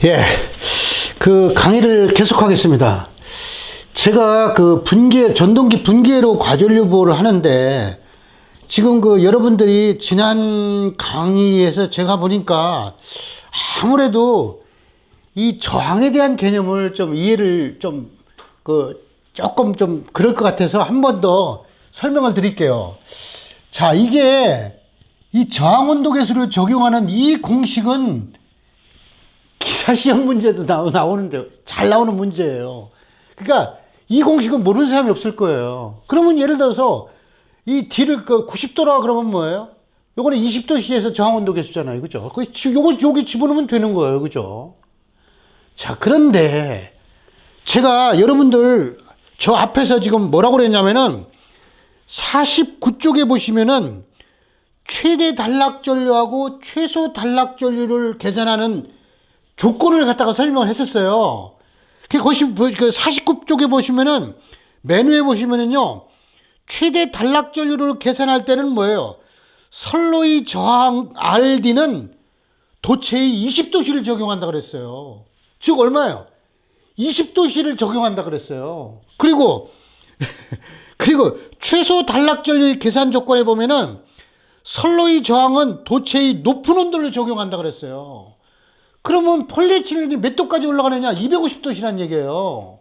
예, 그 강의를 계속하겠습니다. 제가 그 전동기 분기회로 과전류보를 하는데, 지금 그 여러분들이 지난 강의에서 제가 보니까 아무래도 이 저항에 대한 개념을 좀 이해를 조금 좀 그럴 것 같아서 한 번 더 설명을 드릴게요. 자, 이게 이 저항 온도 계수를 적용하는 이 공식은 기사 시험 문제도 나오는데 잘 나오는 문제예요. 그러니까 이 공식은 모르는 사람이 없을 거예요. 그러면 예를 들어서 이 D를 90도라 그러면 뭐예요? 요거는 20도씨에서 저항 온도 계수잖아요. 그죠? 요거 여기 집어넣으면 되는 거예요. 그죠? 자, 그런데 제가 여러분들 저 앞에서 지금 뭐라고 그랬냐면은 49쪽에 보시면은 최대 단락전류하고 최소 단락전류를 계산하는 조건을 갖다가 설명을 했었어요. 그 49쪽에 보시면은 맨 위에 보시면은요, 최대 단락전류를 계산할 때는 뭐예요? 선로의 저항 RD는 도체의 20도씨를 적용한다 그랬어요. 즉 얼마예요? 20도씨를 적용한다 그랬어요. 그리고 최소 단락전류의 계산 조건에 보면은 선로의 저항은 도체의 높은 온도를 적용한다 그랬어요. 그러면 폴리에틸렌이 몇 도까지 올라가느냐? 250도씨란 얘기예요.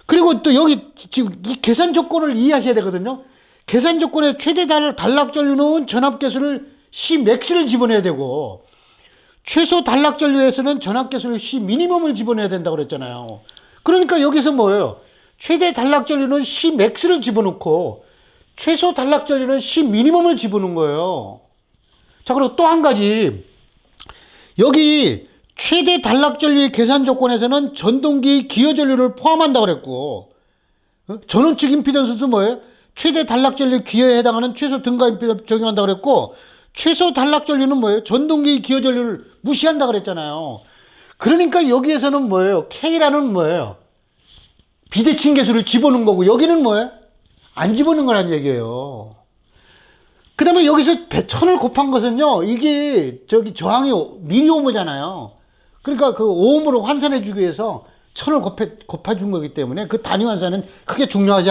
그리고 또 여기 지금 이 계산 조건을 이해하셔야 되거든요. 계산 조건에 최대 단락전류는 전압계수를 Cmax를 집어넣어야 되고, 최소 단락전류에서는 전압계수를 C미니멈을 집어넣어야 된다고 그랬잖아요. 그러니까 여기서 뭐예요? 최대 단락전류는 Cmax를 집어넣고 최소 단락전류는 C미니멈을 집어넣은 거예요. 자, 그리고 또 한 가지, 여기 최대 단락전류의 계산 조건에서는 전동기 기여전류를 포함한다 그랬고, 전원측 임피던스도 뭐예요? 최대 단락전류 기여에 해당하는 최소 등가 임피던스 적용한다 그랬고, 최소 단락전류는 뭐예요? 전동기 기여전류를 무시한다 그랬잖아요. 그러니까 여기에서는 뭐예요? K라는 뭐예요? 비대칭 계수를 집어넣은 거고, 여기는 뭐예요? 안 집어넣은 거란 얘기예요. 그 다음에 여기서 1000을 곱한 것은요, 이게 저항이 미리오므잖아요. 그러니까 그 오음으로 환산해주기 위해서 1000을 곱해준 거기 때문에 그 단위 환산은 크게 중요한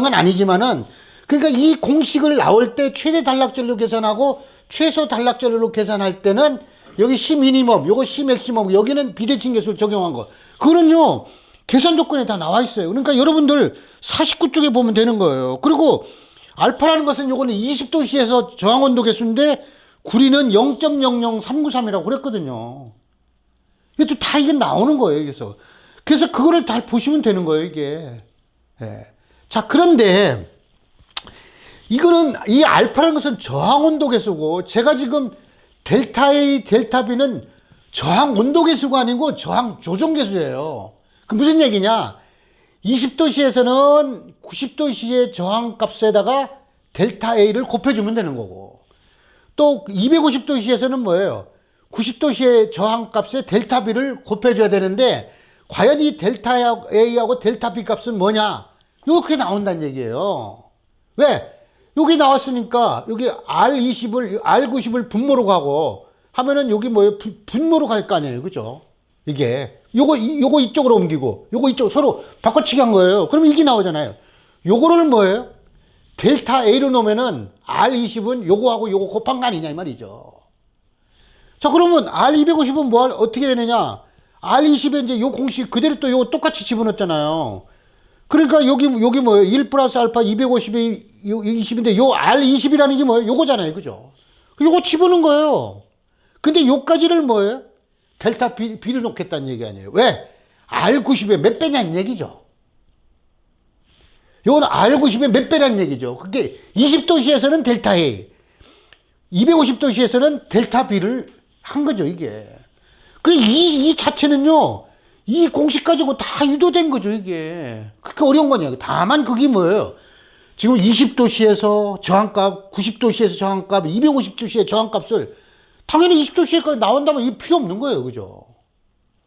건 아니지만은, 그러니까 이 공식을 나올 때 최대 단락전류 계산하고 최소 단락전류로 계산할 때는 여기 C 미니멈, 요거 C 맥시멈, 여기는 비대칭 계수를 적용한 거. 그거는요, 계산 조건에 다 나와 있어요. 그러니까 여러분들 49쪽에 보면 되는 거예요. 그리고 알파라는 것은 요거는 20도씨에서 저항 온도 계수인데 구리는 0.00393이라고 그랬거든요. 이게 또 다 이게 나오는 거예요. 그래서 그거를 잘 보시면 되는 거예요, 이게. 예. 자, 그런데 이거는 이 알파라는 것은 저항 온도 계수고, 제가 지금 델타 A, 델타 B는 저항 온도 계수가 아니고 저항 조정 계수예요. 그 무슨 얘기냐? 20도씨에서는 90도씨의 저항 값에다가 델타 A를 곱해주면 되는 거고, 또 250도씨에서는 뭐예요? 90도씨의 저항 값에 델타 B를 곱해줘야 되는데, 과연 이 델타 A하고 델타 B 값은 뭐냐? 이렇게 나온다는 얘기예요. 왜? 여기 나왔으니까 여기 R90을 분모로 가고 하면은 여기 뭐예요? 분모로 갈 거 아니에요. 그죠? 이게 요거 이쪽으로 옮기고 요거 이쪽 서로 바꿔치기 한 거예요. 그러면 이게 나오잖아요. 요거를 뭐예요? 델타 A로 놓으면은 R20은 요거하고 요거 곱한 거 아니냐 이 말이죠. 자, 그러면 R250은 어떻게 되느냐? R20에 이제 요 공식 그대로 또 요거 똑같이 집어넣었잖아요. 그러니까 여기 뭐예요? 1 플러스 알파 250이 20인데 요 R20이라는 게 뭐예요? 요거잖아요. 그죠? 요거 집어넣은 거예요. 근데 요까지를 뭐예요? 델타 B를 놓겠다는 얘기 아니에요. 왜? R90에 몇 배냐는 얘기죠. 요건 R90에 몇 배라는 얘기죠. 그게 20도씨에서는 델타 A, 250도씨에서는 델타 B를 한 거죠, 이게. 이 자체는요, 이 공식 가지고 다 유도된 거죠, 이게. 그렇게 어려운 거냐. 다만 그게 뭐예요? 지금 20도씨에서 저항값, 90도씨에서 저항값, 250도씨의 저항값을 당연히 20도씨에 나온다면 이게 필요 없는 거예요, 그죠?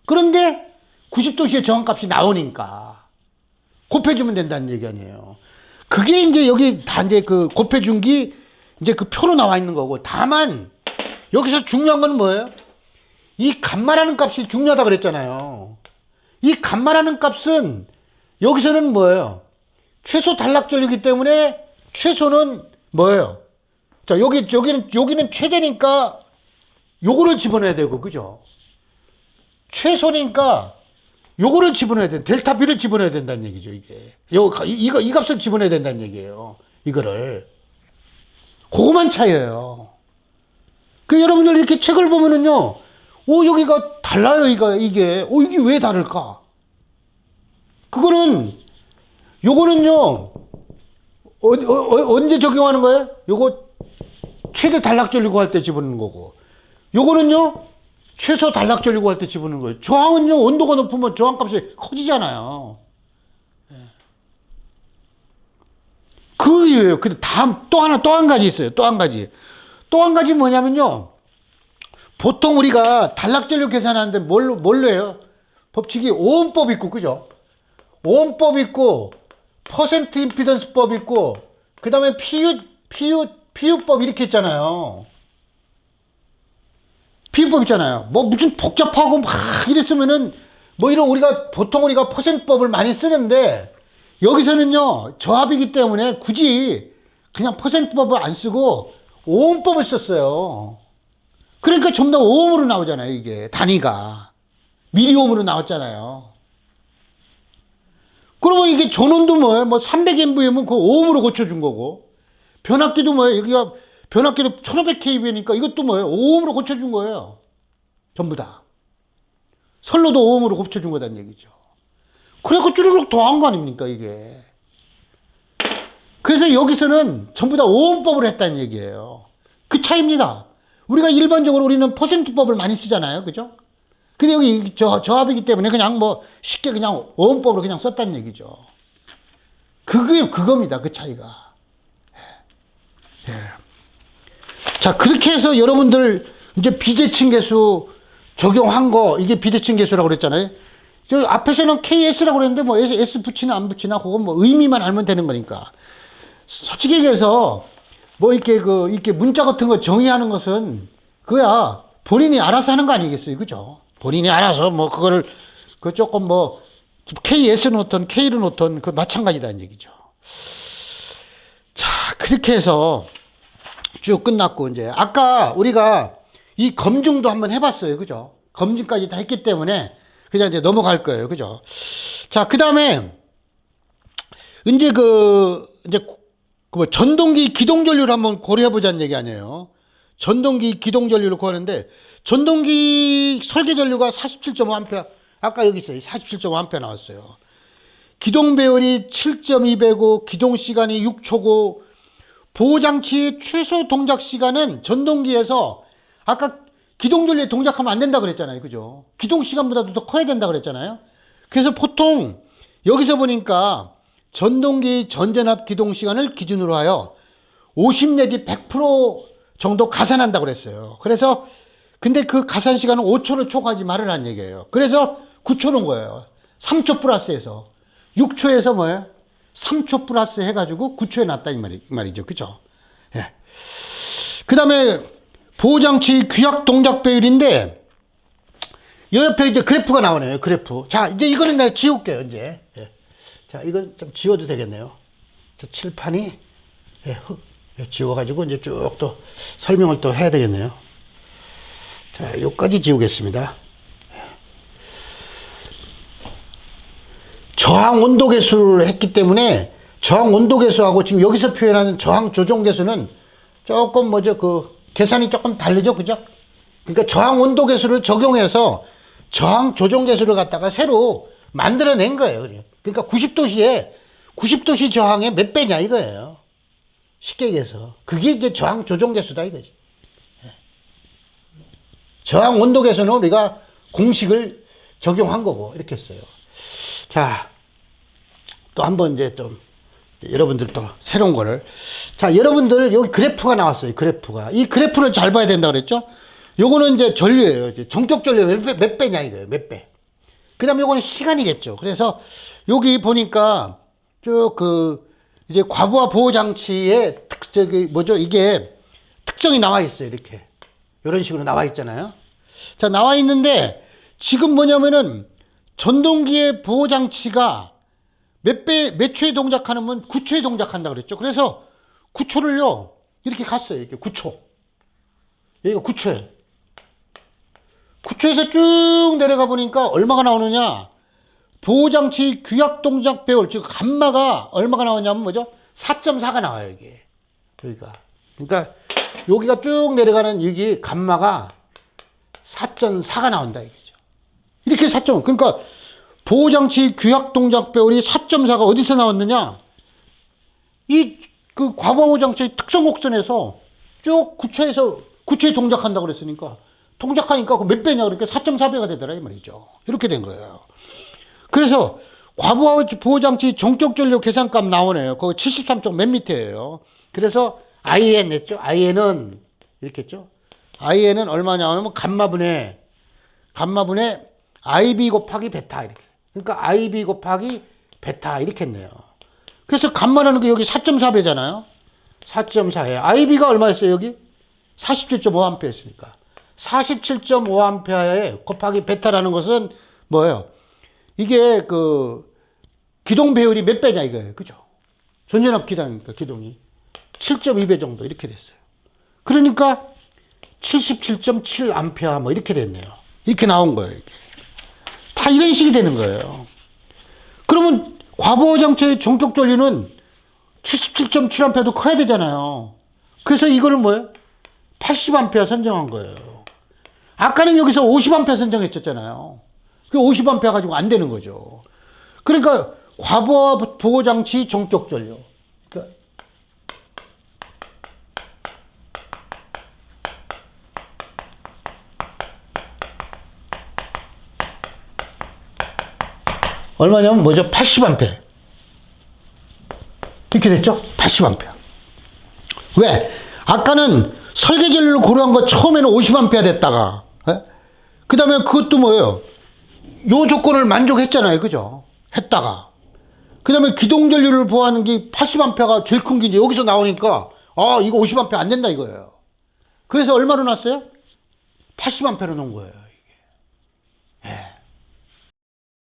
그런데 90도씨의 저항값이 나오니까 곱해주면 된다는 얘기 아니에요. 그게 이제 여기 다 이제 그 곱해준 게 이제 그 표로 나와 있는 거고, 다만 여기서 중요한 건 뭐예요? 이 감마라는 값이 중요하다 그랬잖아요. 이 감마라는 값은 여기서는 뭐예요? 최소 단락절이기 때문에 최소는 뭐예요? 자, 여기는 최대니까 요거를 집어넣어야 되고, 그죠? 최소니까 요거를 집어넣어야 돼. 델타 B를 집어넣어야 된다는 얘기죠, 이게. 이 값을 집어넣어야 된다는 얘기예요. 이거를. 그거만 차이예요. 그 여러분들 이렇게 책을 보면은요, 여기가 달라요, 이게. 이게 왜 다를까? 요거는요, 언제 적용하는 거예요? 요거 최대 단락절 요구할 때 집어넣는 거고, 요거는요, 최소 단락절 요구할 때 집어넣는 거예요. 저항은요, 온도가 높으면 저항값이 커지잖아요. 그 이유예요. 근데 또 한 가지 있어요. 또 한 가지. 또 한 가지 뭐냐면요, 보통 우리가 단락전류 계산하는데 뭘로 해요? 법칙이 오음법 있고, 그죠? 오음법 있고, 퍼센트 임피던스법 있고, 그 다음에 피유법 이렇게 있잖아요. 피유법 있잖아요. 뭐 무슨 복잡하고 막 이랬으면은, 보통 우리가 퍼센트법을 많이 쓰는데, 여기서는요, 저합이기 때문에 굳이 그냥 퍼센트법을 안 쓰고, 오음법을 썼어요. 그러니까 전부 다 오음으로 나오잖아요, 이게. 단위가. 미리오음으로 나왔잖아요. 그러면 이게 전원도 뭐예요? 300MV면 그 오음으로 고쳐준 거고. 변압기도 뭐예요? 여기가 변압기도 1500kV니까 이것도 뭐예요? 오음으로 고쳐준 거예요. 전부 다. 선로도 오음으로 고쳐준 거다는 얘기죠. 그래서 쭈르륵 더한 거 아닙니까, 이게. 그래서 여기서는 전부 다 오음법을 했다는 얘기예요. 그 차이입니다. 우리가 일반적으로 우리는 퍼센트법을 많이 쓰잖아요. 그죠? 근데 여기 저합이기 때문에 그냥 쉽게 그냥 오음법으로 그냥 썼다는 얘기죠. 그겁니다. 그 차이가. 예. 자, 그렇게 해서 여러분들 이제 비대칭 계수 적용한 거, 이게 비대칭 계수라고 그랬잖아요. 저 앞에서는 KS라고 그랬는데 S 붙이나 안 붙이나 그건 의미만 알면 되는 거니까. 솔직히 얘기해서 이렇게 문자 같은 거 정의하는 것은 그거야 본인이 알아서 하는 거 아니겠어요, 그죠? 본인이 알아서 그거를 조금 KS 놓던 K를 놓던 그 마찬가지다는 얘기죠. 자, 그렇게 해서 쭉 끝났고 이제 아까 우리가 이 검증도 한번 해봤어요, 그죠? 검증까지 다 했기 때문에 그냥 이제 넘어갈 거예요, 그죠? 자, 그 다음에 이제 전동기 기동전류를 한번 고려해보자는 얘기 아니에요. 전동기 기동전류를 구하는데, 전동기 설계전류가 47.5A, 아까 여기 있어요. 47.5A 나왔어요. 기동배율이 7.2배고, 기동시간이 6초고, 보호장치의 최소 동작시간은 전동기에서, 아까 기동전류에 동작하면 안 된다 그랬잖아요. 그죠? 기동시간보다도 더 커야 된다 그랬잖아요. 그래서 보통, 여기서 보니까, 전동기 전전압 기동 시간을 기준으로 하여 50 내지 100% 정도 가산한다고 그랬어요. 그래서 근데 그 가산 시간은 5초를 초과하지 말으라는 얘기예요. 그래서 9초 놓은 거예요. 3초 플러스해서 6초에서 3초 플러스 해가지고 9초에 놨다 이 말이죠. 그죠? 예. 그 다음에 보호장치 규약 동작 배율인데 이 옆에 이제 그래프가 나오네요. 그래프. 자, 이제 이거는 내가 지울게요. 이제. 예. 자, 이건 좀 지워도 되겠네요. 저 칠판이 지워가지고 이제 쭉 또 설명을 또 해야 되겠네요. 자, 여기까지 지우겠습니다. 저항 온도 계수를 했기 때문에 저항 온도 계수하고 지금 여기서 표현하는 저항 조정 계수는 조금 계산이 조금 다르죠, 그죠? 그러니까 저항 온도 계수를 적용해서 저항 조정 계수를 갖다가 새로 만들어낸 거예요. 그러니까 90도시에 저항의 몇 배냐 이거예요. 쉽게 얘기해서. 그게 이제 저항 조정 계수다 이거지. 저항 온도 계수는 우리가 공식을 적용한 거고 이렇게 했어요. 자, 또 한번 이제 좀 여러분들 또 새로운 거를. 자, 여러분들 여기 그래프가 나왔어요. 그래프가. 이 그래프를 잘 봐야 된다 그랬죠? 요거는 이제 전류예요. 이제 정적 전류 몇 배냐 이거예요. 몇 배. 그 다음에 요거는 시간이겠죠. 그래서 여기 보니까 이제 과부하 보호 장치의 이게 특성이 나와 있어요. 이렇게. 이런 식으로 나와 있잖아요. 자, 나와 있는데 지금 뭐냐면은 전동기의 보호장치가 몇 초에 동작하면 9초에 동작한다 그랬죠. 그래서 9초를요, 이렇게 갔어요. 이렇게 9초. 여기가 9초에. 9초에서 쭉 내려가 보니까 얼마가 나오느냐. 보호장치 규약동작 배열, 즉, 감마가 얼마가 나오냐면 뭐죠? 4.4가 나와요, 이게. 여기가. 그러니까 여기가 쭉 내려가는 여기 감마가 4.4가 나온다, 이거죠. 이렇게 4.5. 그러니까 보호장치 규약동작 배열이 4.4가 어디서 나왔느냐? 그 과보호장치의 특성 곡선에서 쭉 9초에 동작한다고 그랬으니까, 동작하니까 그 몇 배냐? 그러니까 4.4배가 되더라, 이 말이죠. 이렇게 된 거예요. 그래서 과보호장치 정적 전류 계산값 나오네요. 그거 73점 몇 미터예요. 그래서 IN 했죠. IN은 이렇게 했죠. IN은 얼마냐면 감마분의 IB 곱하기 베타 이렇게. 그러니까 IB 곱하기 베타 이렇게 했네요. 그래서 감마라는 게 여기 4.4배잖아요. 4.4에 IB가 얼마였어요, 여기? 47.5A였으니까. 47.5A에 곱하기 베타라는 것은 뭐예요? 이게 그 기동 배율이 몇 배냐 이거예요. 그죠? 전전압 기동이니까 기동이 7.2배 정도 이렇게 됐어요. 그러니까 77.7A 뭐 이렇게 됐네요. 이렇게 나온 거예요. 이게. 다 이런 식이 되는 거예요. 그러면 과보호장치의 전격 전류는 77.7A도 커야 되잖아요. 그래서 이거를 뭐예요? 80A 선정한 거예요. 아까는 여기서 50A 선정했었잖아요. 그 50A 가지고 안 되는 거죠. 그러니까 과보호장치 전격 전류. 그러니까 얼마냐면 뭐죠? 80A. 이렇게 됐죠? 80A. 왜? 아까는 설계 전류를 고려한 거 처음에는 50A 됐다가, 그 다음에 그것도 뭐예요? 요 조건을 만족했잖아요. 그죠? 했다가. 그 다음에 기동 전류를 보호하는 게 80A가 제일 큰 게 이제 여기서 나오니까, 아, 이거 50A 안 된다 이거예요. 그래서 얼마로 놨어요? 80A로 놓은 거예요.